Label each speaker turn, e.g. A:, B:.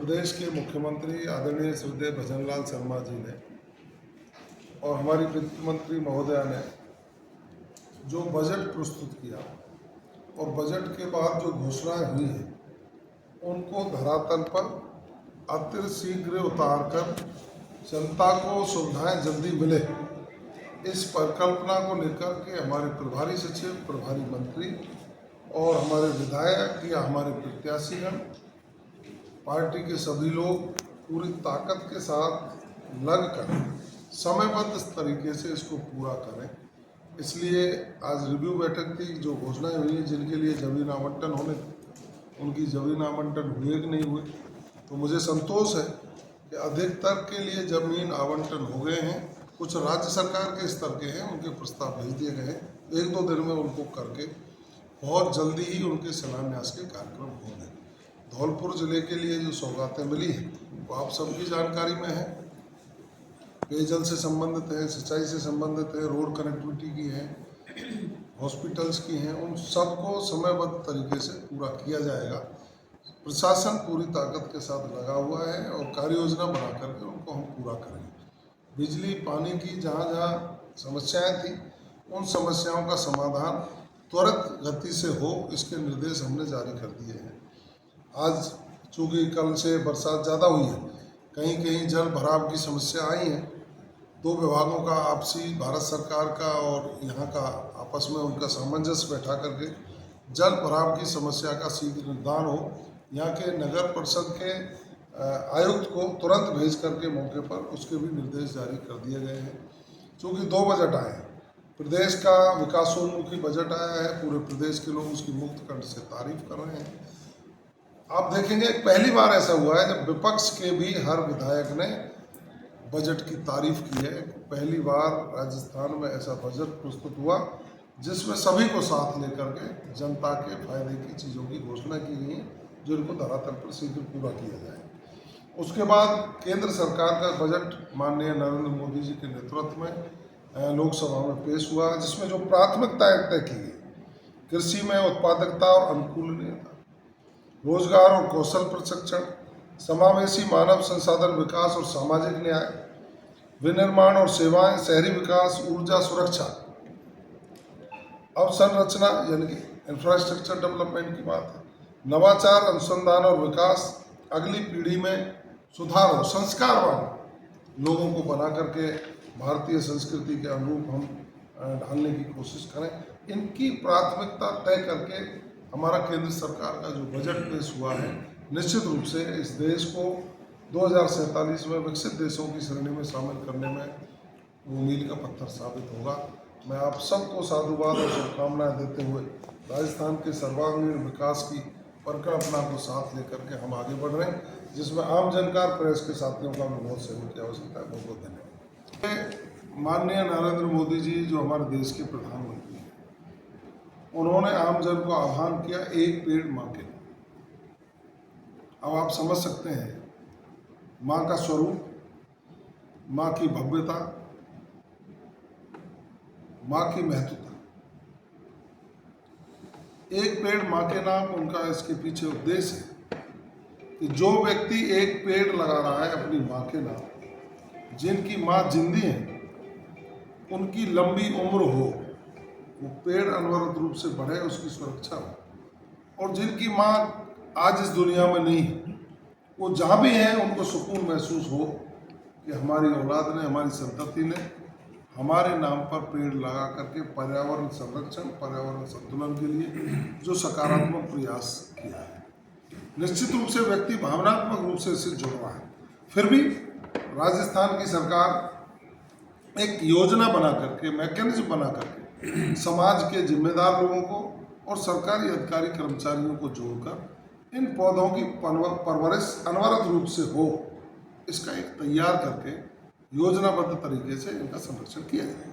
A: प्रदेश के मुख्यमंत्री आदरणीय श्रद्धेय भजनलाल शर्मा जी ने और हमारी वित्त मंत्री महोदया ने जो बजट प्रस्तुत किया और बजट के बाद जो घोषणाएं हुई हैं उनको धरातल पर अतिशीघ्र उतार कर जनता को सुविधाएं जल्दी मिले, इस परिकल्पना को लेकर के हमारे प्रभारी सचिव, प्रभारी मंत्री और हमारे विधायक या हमारे प्रत्याशीगण, पार्टी के सभी लोग पूरी ताकत के साथ लगकर समयबद्ध तरीके से इसको पूरा करें। इसलिए आज रिव्यू बैठक थी। जो घोषणाएं हुई जिनके लिए जमीन आवंटन होने उनकी जमीन आवंटन हुए कि नहीं हुए, तो मुझे संतोष है कि अधिकतर के लिए जमीन आवंटन हो गए हैं। कुछ राज्य सरकार के स्तर के हैं, उनके प्रस्ताव भेज दिए गए हैं। 1-2 दिन में उनको करके बहुत जल्दी ही उनके शिलान्यास के कार्यक्रम होंगे। धौलपुर जिले के लिए जो सौगातें मिली हैं वो आप सबकी जानकारी में है। पेयजल से संबंधित है, सिंचाई से संबंधित है, रोड कनेक्टिविटी की है, हॉस्पिटल्स की हैं। उन सबको समयबद्ध तरीके से पूरा किया जाएगा। प्रशासन पूरी ताकत के साथ लगा हुआ है और कार्य योजना बना करके उनको हम पूरा करेंगे। बिजली पानी की जहाँ जहाँ समस्याएं थी उन समस्याओं का समाधान त्वरित गति से हो, इसके निर्देश हमने जारी कर दिए हैं। आज चूँकि कल से बरसात ज़्यादा हुई है, कहीं कहीं जल भराव की समस्या आई है। 2 विभागों का आपसी, भारत सरकार का और यहाँ का आपस में उनका सामंजस्य बैठा करके जल भराव की समस्या का शीघ्र निदान हो। यहाँ के नगर परिषद के आयुक्त को तुरंत भेज करके मौके पर उसके भी निर्देश जारी कर दिए गए हैं। चूँकि 2 बजट आए हैं, प्रदेश का विकासोन्मुखी बजट आया है, पूरे प्रदेश के लोग उसकी मुक्त कंठ से तारीफ कर रहे हैं। आप देखेंगे पहली बार ऐसा हुआ है जब विपक्ष के भी हर विधायक ने बजट की तारीफ की है। पहली बार राजस्थान में ऐसा बजट प्रस्तुत हुआ जिसमें सभी को साथ लेकर के जनता के फायदे की चीज़ों की घोषणा की गई है, जो इनको धरातल पर शीघ्र पूरा किया जाए। उसके बाद केंद्र सरकार का बजट माननीय नरेंद्र मोदी जी के नेतृत्व में लोकसभा में पेश हुआ, जिसमें जो प्राथमिकताएं तय की गई, कृषि में उत्पादकता और अनुकूलनीयता, रोजगार और कौशल प्रशिक्षण, समावेशी मानव संसाधन विकास और सामाजिक न्याय, विनिर्माण और सेवाएं, शहरी विकास, ऊर्जा सुरक्षा, अवसंरचना यानी कि इंफ्रास्ट्रक्चर डेवलपमेंट की बात है, नवाचार, अनुसंधान और विकास, अगली पीढ़ी में सुधार और संस्कारवान लोगों को बना करके भारतीय संस्कृति के अनुरूप हम ढालने की कोशिश करें। इनकी प्राथमिकता तय करके हमारा केंद्र सरकार का जो बजट पेश हुआ है, निश्चित रूप से इस देश को 2047 में विकसित देशों की श्रेणी में शामिल करने में वो मील का पत्थर साबित होगा। मैं आप सबको साधुवाद और शुभकामनाएं देते हुए राजस्थान के सर्वांगीण विकास की परिकल्पना को साथ लेकर के हम आगे बढ़ रहे हैं, जिसमें आम जनकार प्रेस के साथियों का भी बहुत सहयोग की आवश्यकता है। बहुत बहुत धन्यवाद। माननीय नरेंद्र मोदी जी जो हमारे देश के प्रधानमंत्री हैं, उन्होंने आम जन को आह्वान किया, एक पेड़ माँ के नाम। अब आप समझ सकते हैं माँ का स्वरूप, माँ की भव्यता, माँ की महत्वता। एक पेड़ माँ के नाम, उनका इसके पीछे उद्देश्य है कि जो व्यक्ति एक पेड़ लगा रहा है अपनी माँ के नाम, जिनकी माँ जिंदी हैं, उनकी लंबी उम्र हो, वो पेड़ अनवरत रूप से बढ़े, उसकी सुरक्षा हो। और जिनकी माँ आज इस दुनिया में नहीं है, वो जहाँ भी हैं उनको सुकून महसूस हो कि हमारी औलाद ने, हमारी संतति ने हमारे नाम पर पेड़ लगा करके पर्यावरण संरक्षण, पर्यावरण संतुलन के लिए जो सकारात्मक प्रयास किया है। निश्चित रूप से व्यक्ति भावनात्मक रूप से इससे जुड़ रहा है। फिर भी राजस्थान की सरकार एक योजना बना करके, मैकेनिज्म बना करके समाज के जिम्मेदार लोगों को और सरकारी अधिकारी कर्मचारियों को जोड़कर इन पौधों की परवरिश अनवरत रूप से हो, इसका एक तैयार करके योजनाबद्ध तरीके से इनका संरक्षण किया जाए।